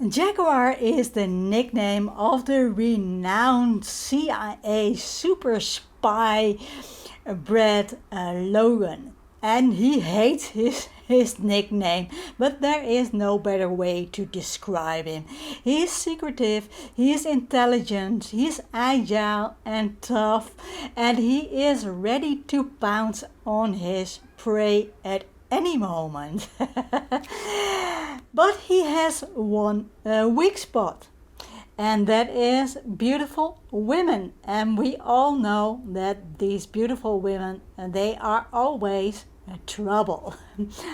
Jaguar is the nickname of the renowned CIA super spy Brad Logan, and he hates his nickname, but there is no better way to describe him. He is secretive, he is intelligent, he is agile and tough, and he is ready to pounce on his prey at any moment. But he has one weak spot, and that is beautiful women. And we all know that these beautiful women, they are always trouble.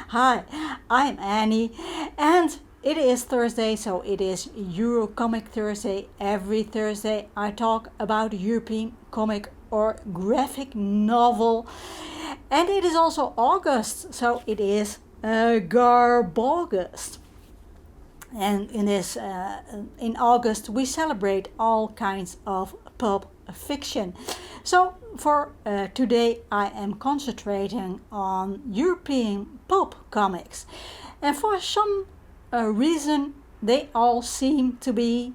Hi, I'm Annie, and it is Thursday, so it is EuroComic Thursday. Every Thursday I talk about European comic or graphic novel, and it is also August, so it is GarbAugust. And in August we celebrate all kinds of pulp fiction. So for today I am concentrating on European pulp comics, and for some reason they all seem to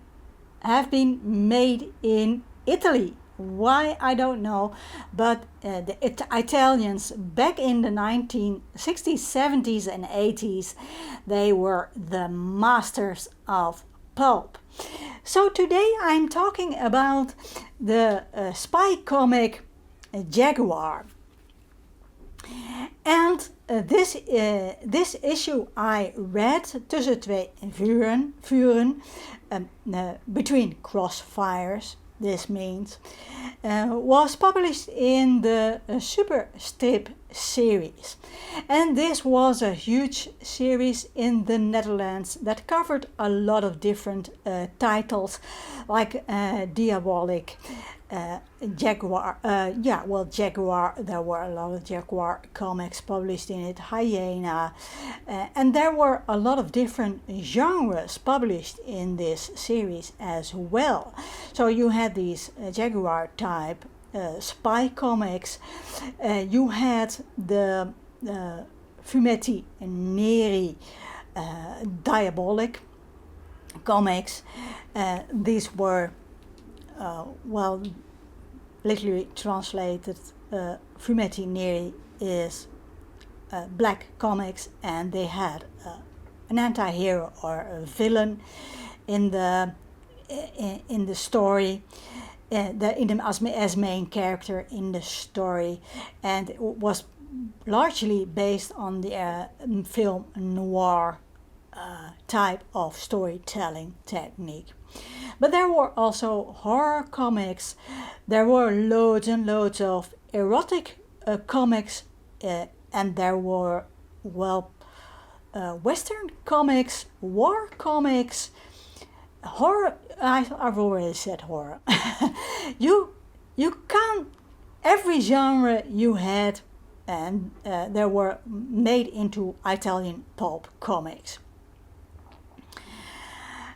have been made in Italy. Why, I don't know, but the Italians back in the 1960s, 70s and 80s, they were the masters of pulp. So today I'm talking about the spy comic Jaguar. And this issue I read, Tussen twee vuren, between crossfires, this means, was published in the Super Strip series. And this was a huge series in the Netherlands that covered a lot of different titles, like Diabolic, Jaguar, Jaguar, there were a lot of Jaguar comics published in it, Hyena, and there were a lot of different genres published in this series as well. So you had these Jaguar type spy comics, you had the Fumetti Neri Diabolic comics. These were literally translated, Fumetti Neri is black comics, and they had an anti-hero or a villain in the story, as main character in the story, and it was largely based on the film noir type of storytelling technique. But there were also horror comics, there were loads and loads of erotic comics, and there were, Western comics, war comics, horror. I've already said horror. You can't, every genre you had, and they were made into Italian pulp comics.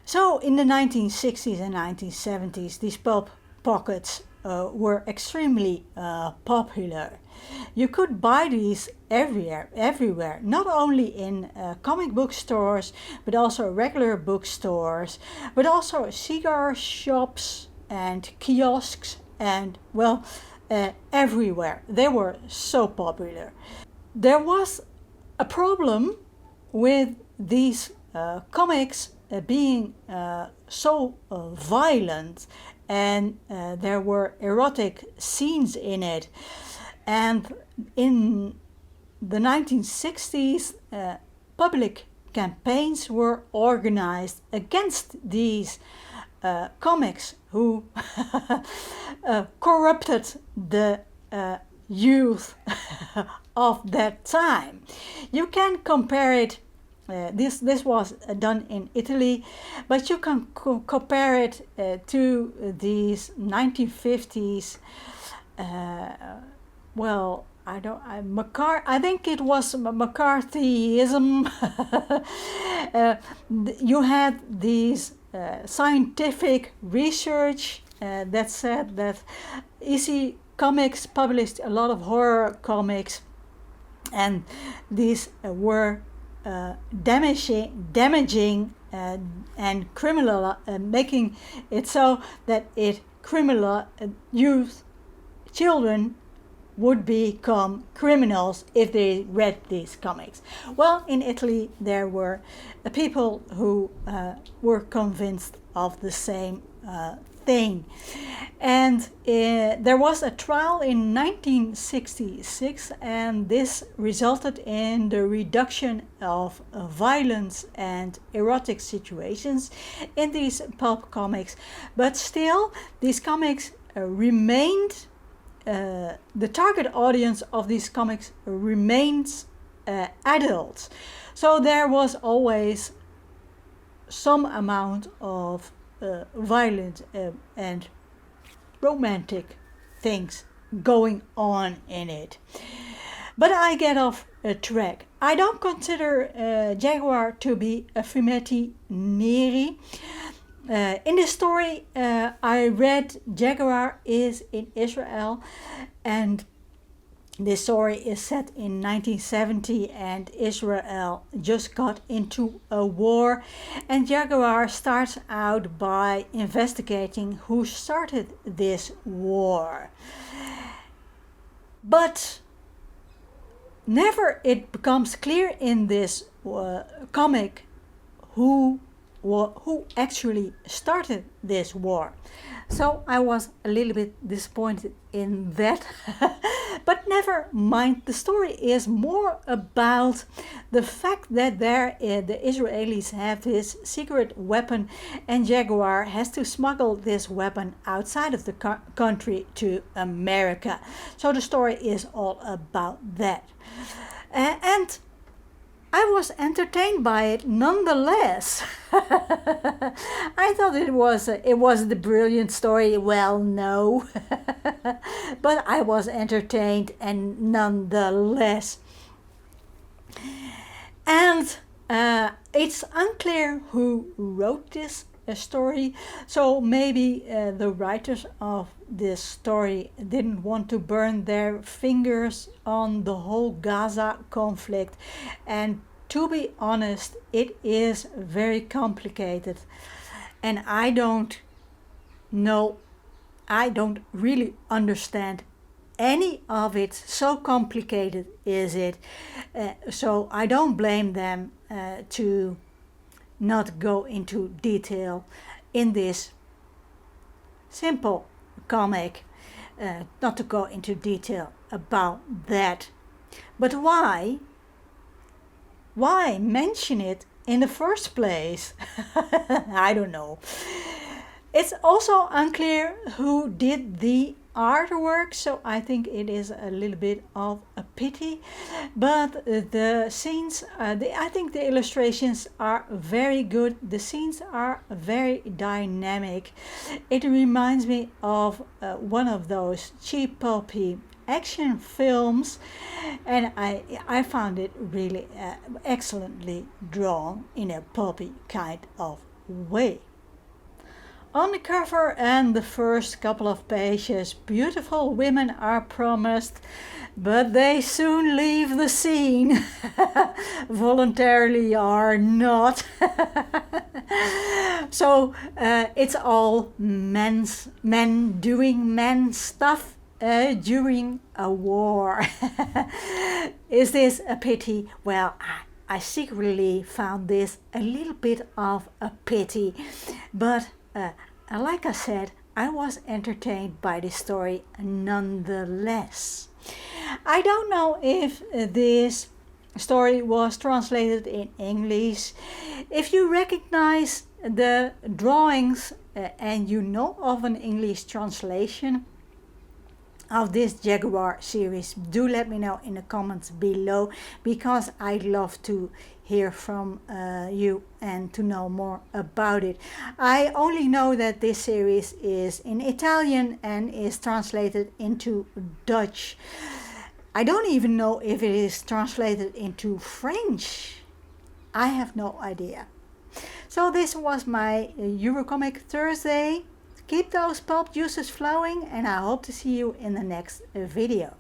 So in the 1960s and 1970s, these pulp pockets were extremely popular. You could buy these everywhere, not only in comic book stores, but also regular bookstores, but also cigar shops and kiosks, and everywhere. They were so popular. There was a problem with these comics being so violent, and there were erotic scenes in it. And in the 1960s, public campaigns were organized against these comics who corrupted the youth of that time. You can compare it. This was done in Italy, but you can compare it to these 1950s. I think it was McCarthyism. You had these scientific research that said that EC Comics published a lot of horror comics, and these were damaging and criminal, making it so that criminal youth children would become criminals if they read these comics. Well, in Italy there were people who were convinced of the same thing. And there was a trial in 1966, and this resulted in the reduction of violence and erotic situations in these pulp comics. But still, these comics remained, the target audience of these comics remains adults. So there was always some amount of violent and romantic things going on in it. But I get off track. I don't consider Jaguar to be a fumetti neri. In this story I read, Jaguar is in Israel, and this story is set in 1970, and Israel just got into a war, and Jaguar starts out by investigating who started this war. But never it becomes clear in this comic who actually started this war. So I was a little bit disappointed in that. But never mind, the story is more about the fact that the Israelis have this secret weapon, and Jaguar has to smuggle this weapon outside of the country to America. So the story is all about that. And I was entertained by it nonetheless. I thought it was the brilliant story. Well, no. But I was entertained, and nonetheless. And it's unclear who wrote this story, so maybe the writers of this story didn't want to burn their fingers on the whole Gaza conflict. And to be honest, it is very complicated, and I don't really understand any of it. So complicated is it. So I don't blame them to not go into detail in this simple comic, not to go into detail about that. But why mention it in the first place? I don't know. It's also unclear who did the artwork, so I think it is a little bit of a pity. But the scenes, I think the illustrations are very good. The scenes are very dynamic. It reminds me of one of those cheap pulpy action films, and I found it really excellently drawn in a pulpy kind of way. On the cover and the first couple of pages, beautiful women are promised, but they soon leave the scene. Voluntarily or not. So it's all men doing men stuff during a war. Is this a pity? Well, I secretly found this a little bit of a pity, but like I said, I was entertained by this story nonetheless. I don't know if this story was translated in English. If you recognize the drawings and you know of an English translation of this Jaguar series, do let me know in the comments below, because I'd love to hear from you and to know more about it. I only know that this series is in Italian and is translated into Dutch. I don't even know if it is translated into French. I have no idea. So this was my EuroComic Thursday. Keep those pulp juices flowing, and I hope to see you in the next video.